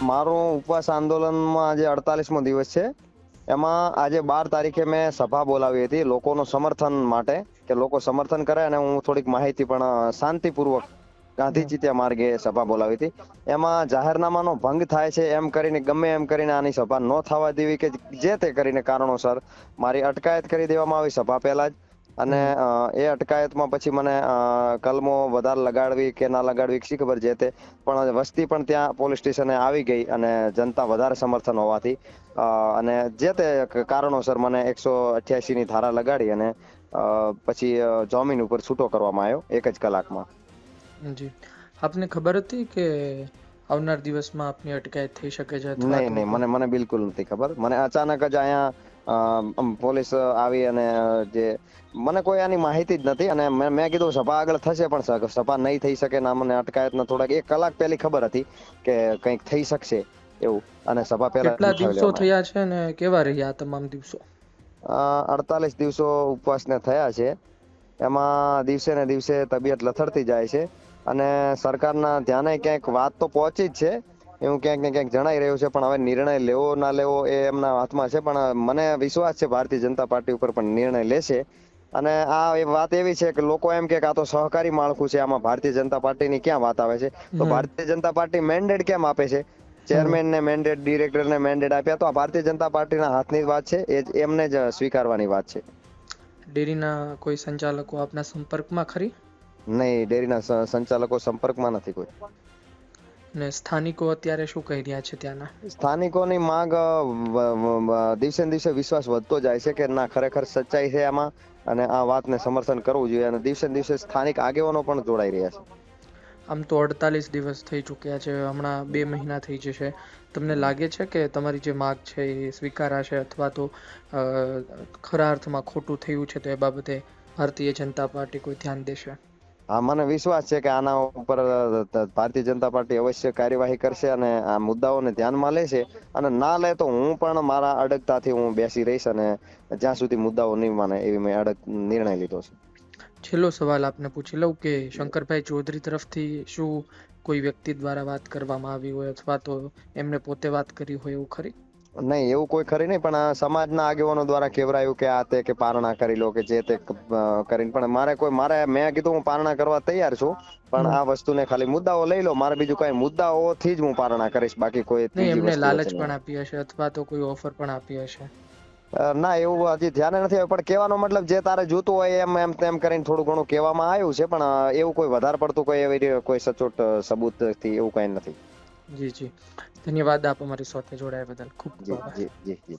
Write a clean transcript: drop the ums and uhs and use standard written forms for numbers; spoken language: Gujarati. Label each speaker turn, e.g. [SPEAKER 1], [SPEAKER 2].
[SPEAKER 1] મારું ઉપવાસ આંદોલનમાં આજે 48મો દિવસ છે. એમાં આજે 12 તારીખે મેં સભા બોલાવી હતી લોકોનું સમર્થન માટે, કે લોકો સમર્થન કરે અને હું થોડીક માહિતી પણ શાંતિપૂર્વક ગાંધી ચિત્યા માર્ગે સભા બોલાવી હતી. એમાં જાહેરનામાનો ભંગ થાય છે એમ કરીને, ગમે એમ કરીને આની સભા ન થવા દેવી કે જે તે કરીને કારણોસર મારી અટકાયત કરી દેવામાં આવી સભા પહેલા જ. અને એ અટકાયતમાં પછી મને કલમો વધારે લગાડવી કે ના લગાડવી શી ખબર, જે તે પણ વસ્તી પણ ત્યાં પોલીસ સ્ટેશને આવી ગઈ અને જનતા વધારે સમર્થન હોવાથી અને જે તે કારણોસર મને 188 ની ધારા લગાડી અને પછી જામીન ઉપર છૂટો કરવામાં આવ્યો 1 જ કલાકમાં.
[SPEAKER 2] જી, આપને ખબર હતી કે આવનાર દિવસમાં આપની અટકાયત થઈ શકે છે અથવા
[SPEAKER 1] નહીં
[SPEAKER 2] તો
[SPEAKER 1] નહીં, મને બિલકુલ નથી ખબર. મને અચાનક જ અહીંયા પોલીસ આવી અને જે મને કોઈ આની માહિતી જ નથી. અને મેં કીધું સભા આગળ થશે, પણ સભા નહીં થઈ શકે ને મને અટકાયતના થોડાક 1 કલાક પહેલી ખબર હતી કે કંઈક થઈ શકશે એવું, અને સભા પહેલા જ
[SPEAKER 2] કેટલા
[SPEAKER 1] ઉઠાવી
[SPEAKER 2] દિવસો
[SPEAKER 1] લેવામાં
[SPEAKER 2] થયા છે ને કેવા રહ્યા આ તમામ દિવસો?
[SPEAKER 1] આવી. 48 દિવસો ઉપવાસને થયા છે. એમાં દિવસે ને દિવસે તબિયત લથડતી જાય છે અને સરકારના ધ્યાને ક્યાંક વાત તો પહોંચી જ છે એવું ક્યાંક ને ક્યાંક જણાઈ રહ્યું છે, પણ હવે નિર્ણય લેવો ના લેવો એ એમના હાથમાં છે. પણ મને વિશ્વાસ છે ભારતીય જનતા પાર્ટી ઉપર પણ નિર્ણય લેશે. અને આ વાત એવી છે કે લોકો એમ કે આ તો સહકારી માળખું છે, આમાં ભારતીય જનતા પાર્ટીની ક્યાં વાત આવે છે? તો ભારતીય જનતા પાર્ટી મેન્ડેટ કેમ આપે છે? ચેરમેન ને મેન્ડેટ, ડિરેક્ટરને મેન્ડેટ આપ્યા, તો આ ભારતીય જનતા પાર્ટીના હાથની વાત છે, એ એમને જ સ્વીકારવાની વાત છે.
[SPEAKER 2] ડેરીના કોઈ સંચાલકો આપના સંપર્કમાં ખરી?
[SPEAKER 1] નહીં, ડેરીના સંચાલકો સંપર્કમાં નથી કોઈ.
[SPEAKER 2] ને સ્થાનિકો અત્યારે શું કહી રહ્યા છે ત્યાંના?
[SPEAKER 1] સ્થાનિકોની માંગ દિવસે ને દિવસે વિશ્વાસ વધતો જાય છે કે ના, ખરેખર સચ્ચાઈ છે આમાં અને આ વાતને સમર્થન કરવું જોઈએ. અને દિવસે ને દિવસે સ્થાનિક આગેવાનો પણ જોડાઈ રહ્યા છે.
[SPEAKER 2] આમ તો 48 દિવસ થઈ ચૂક્યા છે, હમણાં 2 મહિના થઈ જશે. તમને લાગે છે કે તમારી જે માગ છે એ સ્વીકારાશે, અથવા તો ખરા અર્થમાં ખોટું થયું છે તો એ બાબતે ભારતીય જનતા પાર્ટી કોઈ ધ્યાન દેશે?
[SPEAKER 1] હા, મને વિશ્વાસ છે કે આના ઉપર ભારતીય જનતા પાર્ટી અવશ્ય કાર્યવાહી કરશે અને આ મુદ્દાઓને ધ્યાનમાં લેશે. અને ના લે તો હું પણ મારા અડગતાથી હું બેસી રહીશ, અને જ્યાં સુધી મુદ્દાઓ નહીં માને એવી મેં અડગ નિર્ણય લીધો છે.
[SPEAKER 2] છેલ્લો સવાલ આપને પૂછી લઉં કે શંકરભાઈ ચૌધરી તરફથી શું કોઈ વ્યક્તિ દ્વારા વાત કરવામાં આવી હોય, અથવા તો એમને પોતે વાત કરી હોય એવું ખરી?
[SPEAKER 1] નહીં, એવું કોઈ ખરી નહીં, પણ સમાજના આગેવાનો દ્વારા કહેવાયું કે આ તે કે પારણા કરી લો કે જે તે કરીને. પણ મેં કીધું હું પારણા કરવા તૈયાર છું, પણ આ વસ્તુને ખાલી મુદ્દાઓ લઈ લો. મારે બીજું કઈ મુદ્દાઓથી જ હું પારણા કરીશ, બાકી કોઈ
[SPEAKER 2] નહીં,
[SPEAKER 1] ત્રીજી
[SPEAKER 2] એમને
[SPEAKER 1] વસ્તુ
[SPEAKER 2] લાલચ
[SPEAKER 1] નથી નહીં.
[SPEAKER 2] પણ આપી હશે અથવા તો કોઈ ઓફર પણ આપી હશે?
[SPEAKER 1] ના, એવું હજી ધ્યાન નથી આવ્યું, પણ કહેવાનો મતલબ જે તારે જોતું હોય એમ તેમ કરીને થોડું ઘણું કહેવામાં આવ્યું છે. પણ એવું કોઈ વધારે પડતું કોઈ સચોટ સબૂતથી એવું કઈ નથી.
[SPEAKER 2] જી જી, ધન્યવાદ આપ અમારી સાથે જોડાયા બદલ. ખૂબ ખૂબ
[SPEAKER 1] જી
[SPEAKER 2] આભાર.
[SPEAKER 1] જી જી જી.